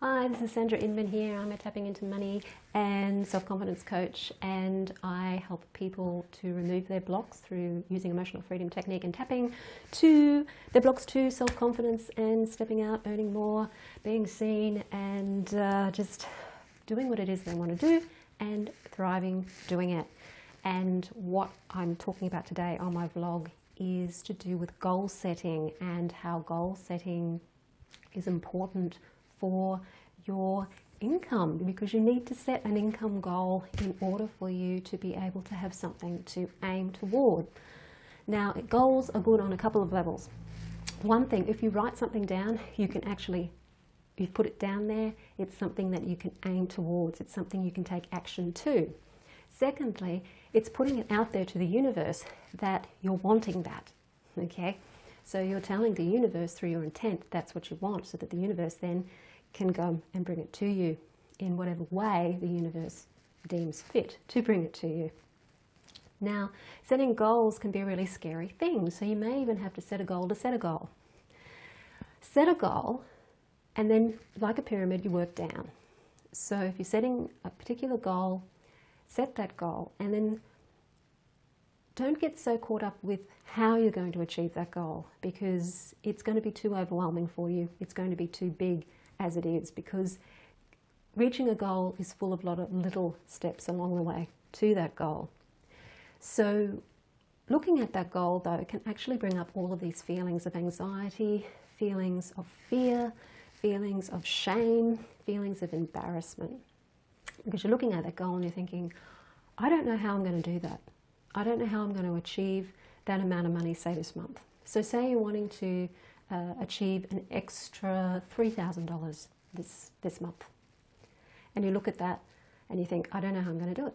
Hi, this is Sandra Inman here. I'm a Tapping Into Money and self-confidence coach, and I help people to remove their blocks through using emotional freedom technique and tapping to their blocks to self-confidence and stepping out, earning more, being seen, and just doing what it is they want to do and thriving doing it. And what I'm talking about today on my vlog is to do with goal setting and how goal setting is important for your income, because you need to set an income goal in order for you to be able to have something to aim toward. Now, goals are good on a couple of levels. One thing, if you write something down, you can actually, you've put it down there, it's something that you can aim towards, it's something you can take action to. Secondly, it's putting it out there to the universe that you're wanting that, okay? So you're telling the universe through your intent that's what you want, so that the universe then can go and bring it to you in whatever way the universe deems fit to bring it to you. Now, setting goals can be a really scary thing, so you may even have to set a goal to set a goal. Set a goal, and then, like a pyramid, you work down. So if you're setting a particular goal, set that goal, and then don't get so caught up with how you're going to achieve that goal, because it's going to be too overwhelming for you. It's going to be too big as it is, because reaching a goal is full of a lot of little steps along the way to that goal. So looking at that goal, though, can actually bring up all of these feelings of anxiety, feelings of fear, feelings of shame, feelings of embarrassment. Because you're looking at that goal and you're thinking, I don't know how I'm going to do that. I don't know how I'm going to achieve that amount of money, say, this month. So say you're wanting to achieve an extra $3,000 this month. And you look at that and you think, I don't know how I'm going to do it.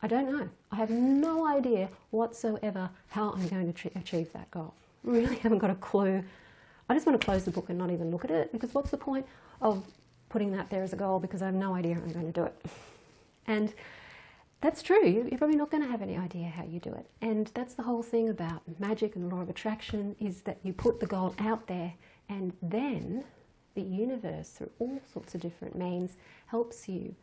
I don't know. I have no idea whatsoever how I'm going to achieve that goal. Really haven't got a clue. I just want to close the book and not even look at it, because what's the point of putting that there as a goal, because I have no idea how I'm going to do it. And that's true. You're probably not going to have any idea how you do it. And that's the whole thing about magic and the law of attraction, is that you put the goal out there, and then the universe, through all sorts of different means, helps you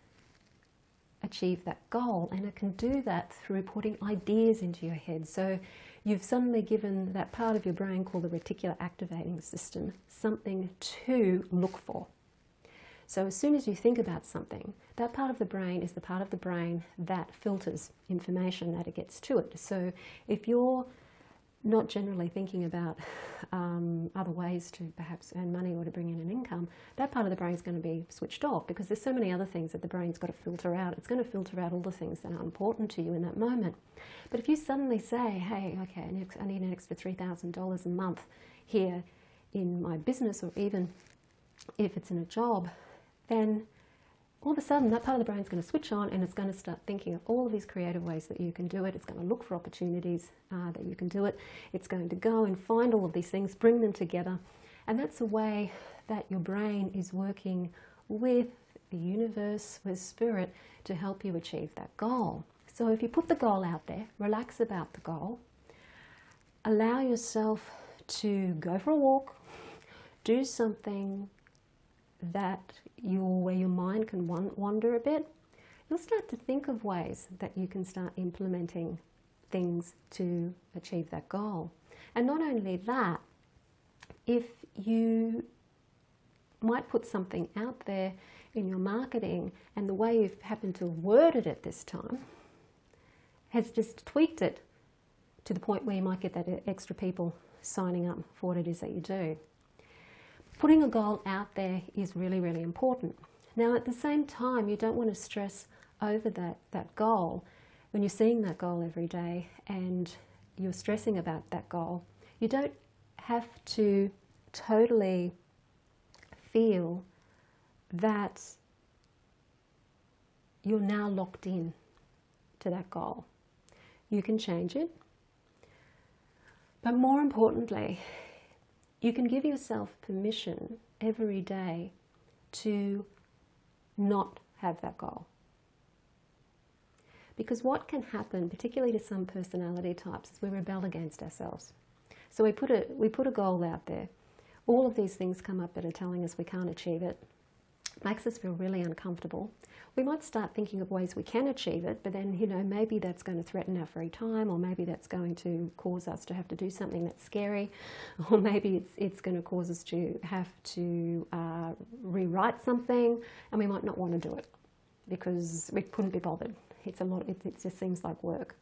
achieve that goal. And it can do that through putting ideas into your head. So you've suddenly given that part of your brain called the reticular activating system something to look for. So as soon as you think about something, that part of the brain is the part of the brain that filters information that it gets to it. So if you're not generally thinking about other ways to perhaps earn money or to bring in an income, that part of the brain is going to be switched off, because there's so many other things that the brain's got to filter out. It's going to filter out all the things that are important to you in that moment. But if you suddenly say, hey, okay, I need an extra $3,000 a month here in my business, or even if it's in a job, then all of a sudden that part of the brain is going to switch on, and it's going to start thinking of all of these creative ways that you can do it. It's going to look for opportunities that you can do it. It's going to go and find all of these things, bring them together. And that's a way that your brain is working with the universe, with spirit, to help you achieve that goal. So if you put the goal out there, relax about the goal, allow yourself to go for a walk, do something where your mind can wander a bit, you'll start to think of ways that you can start implementing things to achieve that goal. And not only that, if you might put something out there in your marketing, and the way you've happened to word it at this time has just tweaked it to the point where you might get that extra people signing up for what it is that you do. Putting a goal out there is really, really important. Now, at the same time, you don't want to stress over that goal. When you're seeing that goal every day and you're stressing about that goal, you don't have to totally feel that you're now locked in to that goal. You can change it. But more importantly, you can give yourself permission every day to not have that goal. Because what can happen, particularly to some personality types, is we rebel against ourselves. So we put a goal out there. All of these things come up that are telling us we can't achieve it. makes us feel really uncomfortable. We might start thinking of ways we can achieve it, but then, you know, maybe that's going to threaten our free time, or maybe that's going to cause us to have to do something that's scary, or maybe it's going to cause us to have to rewrite something, and we might not want to do it because we couldn't be bothered. It's a lot. It just seems like work.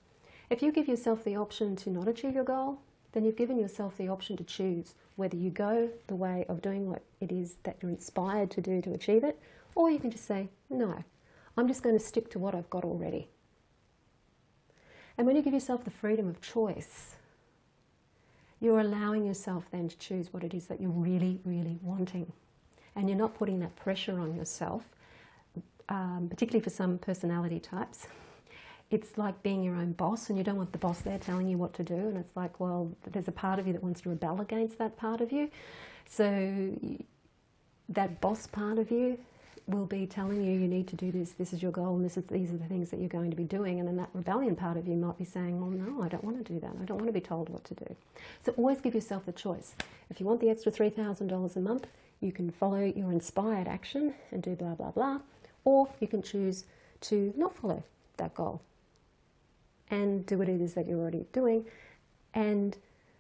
If you give yourself the option to not achieve your goal, then you've given yourself the option to choose whether you go the way of doing what it is that you're inspired to do to achieve it, or you can just say, no, I'm just going to stick to what I've got already. And when you give yourself the freedom of choice, you're allowing yourself then to choose what it is that you're really, really wanting. And you're not putting that pressure on yourself, particularly for some personality types. It's like being your own boss, and you don't want the boss there telling you what to do. And it's like, well, there's a part of you that wants to rebel against that part of you. So that boss part of you will be telling you, you need to do this, this is your goal, and these are the things that you're going to be doing. And then that rebellion part of you might be saying, well, no, I don't want to do that. I don't want to be told what to do. So always give yourself the choice. If you want the extra $3,000 a month, you can follow your inspired action and do blah, blah, blah. Or you can choose to not follow that goal and do what it is that you're already doing, and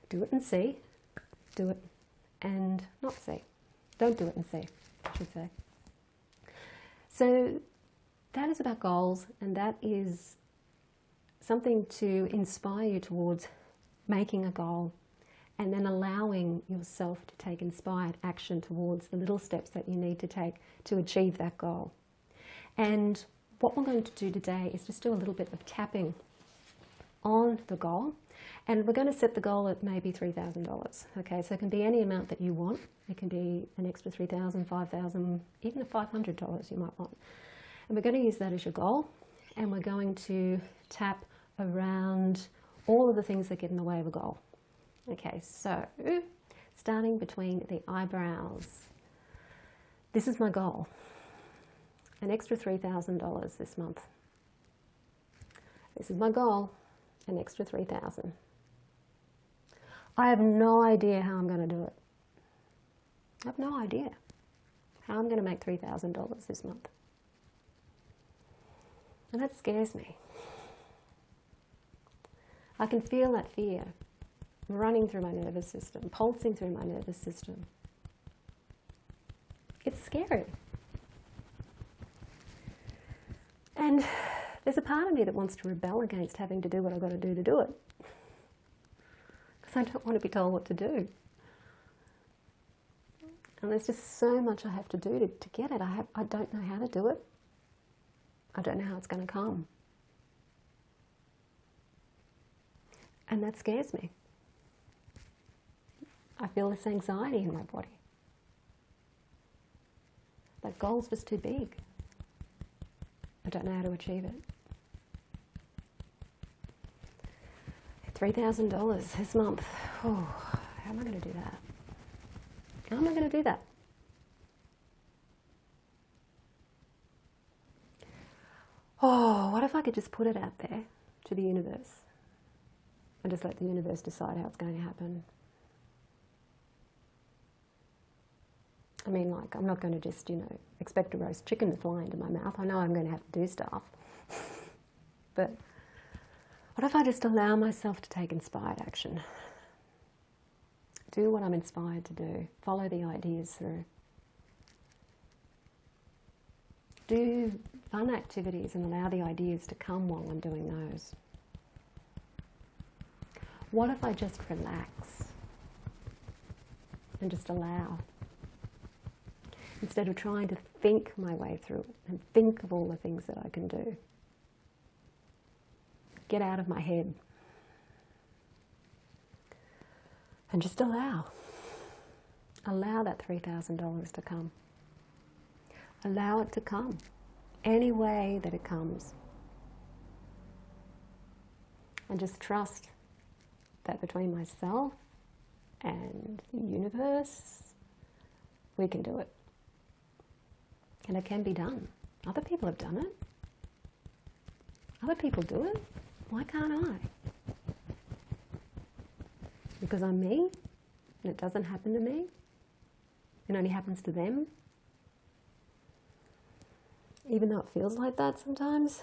do it and see, do it and not see. Don't do it and see, I should say. So that is about goals, and that is something to inspire you towards making a goal and then allowing yourself to take inspired action towards the little steps that you need to take to achieve that goal. And what we're going to do today is just do a little bit of tapping on the goal, and we're going to set the goal at maybe $3,000. Okay, so it can be any amount that you want. It can be an extra $3,000, $5,000, even a $500 you might want. And we're going to use that as your goal, and we're going to tap around all of the things that get in the way of a goal. Okay, so starting between the eyebrows. This is my goal. An extra $3,000 this month. This is my goal. An extra $3,000. I have no idea how I'm going to do it. I have no idea how I'm going to make $3,000 this month. And that scares me. I can feel that fear running through my nervous system, pulsing through my nervous system. It's scary. And there's a part of me that wants to rebel against having to do what I've got to do it. Because I don't want to be told what to do. And there's just so much I have to do to get it. I don't know how to do it. I don't know how it's going to come. And that scares me. I feel this anxiety in my body. That goal's just too big. I don't know how to achieve it. $3,000 this month. Oh, how am I going to do that? How am I going to do that? Oh, what if I could just put it out there to the universe and just let the universe decide how it's going to happen? I mean, like, I'm not going to just, expect a roast chicken to fly into my mouth. I know I'm going to have to do stuff. But what if I just allow myself to take inspired action? Do what I'm inspired to do. Follow the ideas through. Do fun activities and allow the ideas to come while I'm doing those. What if I just relax and just allow? Instead of trying to think my way through and think of all the things that I can do. Get out of my head. And just allow. Allow that $3,000 to come. Allow it to come. Any way that it comes. And just trust that between myself and the universe, we can do it. And it can be done. Other people have done it. Other people do it. Why can't I? Because I'm me, and it doesn't happen to me. It only happens to them. even though it feels like that sometimes.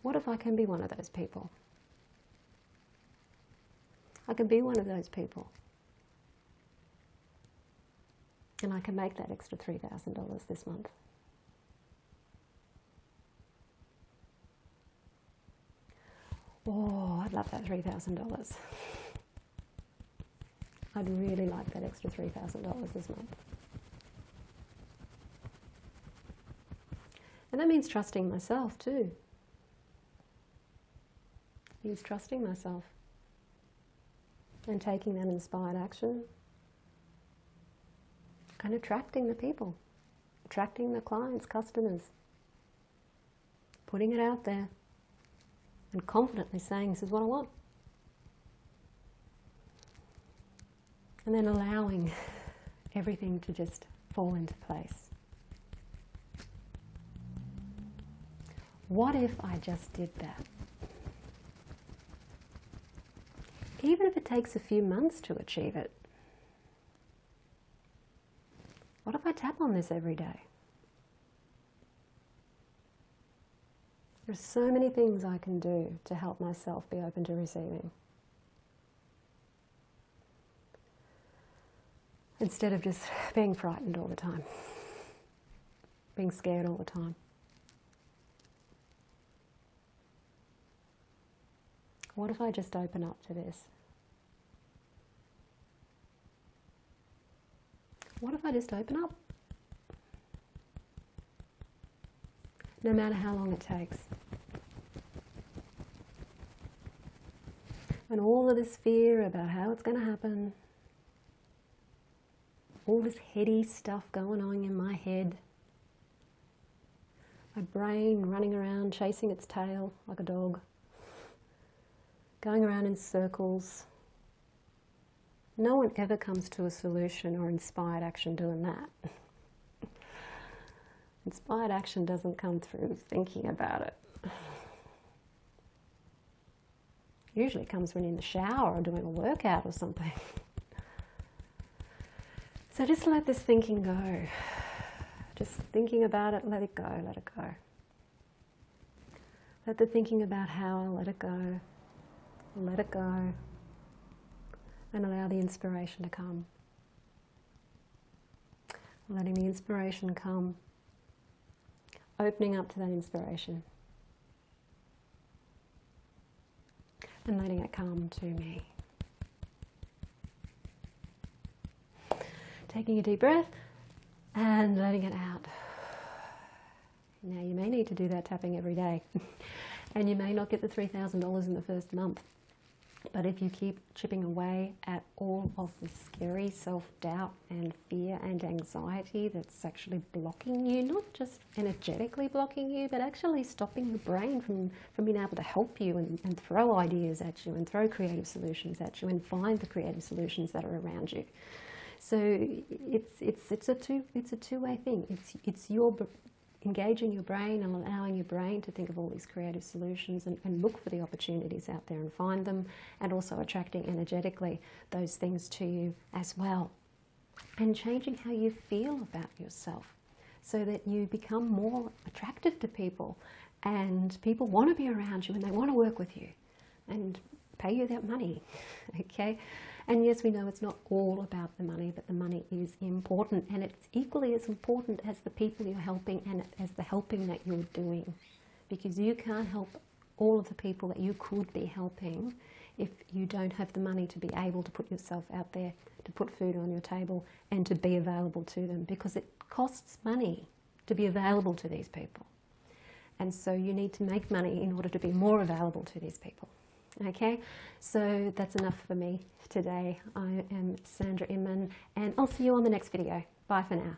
What if I can be one of those people? I can be one of those people. And I can make that extra $3,000 this month. Oh, I'd love that $3,000. I'd really like that extra $3,000 this month. And that means trusting myself too. It means trusting myself and taking that inspired action and attracting the people, attracting the clients, customers, putting it out there and confidently saying, this is what I want. And then allowing everything to just fall into place. What if I just did that? Even if it takes a few months to achieve it. What if I tap on this every day? There's so many things I can do to help myself be open to receiving. Instead of just being frightened all the time, being scared all the time. What if I just open up to this? What if I just open up? No matter how long it takes. And all of this fear about how it's going to happen, all this heady stuff going on in my head, my brain running around chasing its tail like a dog, going around in circles. No one ever comes to a solution or inspired action doing that. Inspired action doesn't come through thinking about it. Usually it comes when you're in the shower or doing a workout or something. So just let this thinking go. Just thinking about it, let it go, let it go. Let the thinking about how, let it go. Let it go and allow the inspiration to come. Letting the inspiration come, opening up to that inspiration and letting it come to me. Taking a deep breath and letting it out. Now you may need to do that tapping every day and you may not get the $3,000 in the first month. But if you keep chipping away at all of the scary self-doubt and fear and anxiety that's actually blocking you, not just energetically blocking you, but actually stopping the brain from being able to help you and throw ideas at you and throw creative solutions at you and find the creative solutions that are around you. So it's a two-way thing. It's your engaging your brain and allowing your brain to think of all these creative solutions and look for the opportunities out there and find them, and also attracting energetically those things to you as well. And changing how you feel about yourself so that you become more attractive to people and people want to be around you and they want to work with you and pay you that money, okay? And yes, we know it's not all about the money, but the money is important, and it's equally as important as the people you're helping and as the helping that you're doing, because you can't help all of the people that you could be helping if you don't have the money to be able to put yourself out there, to put food on your table and to be available to them, because it costs money to be available to these people. And so you need to make money in order to be more available to these people. Okay, so that's enough for me today. I am Sandra Inman, and I'll see you on the next video. Bye for now.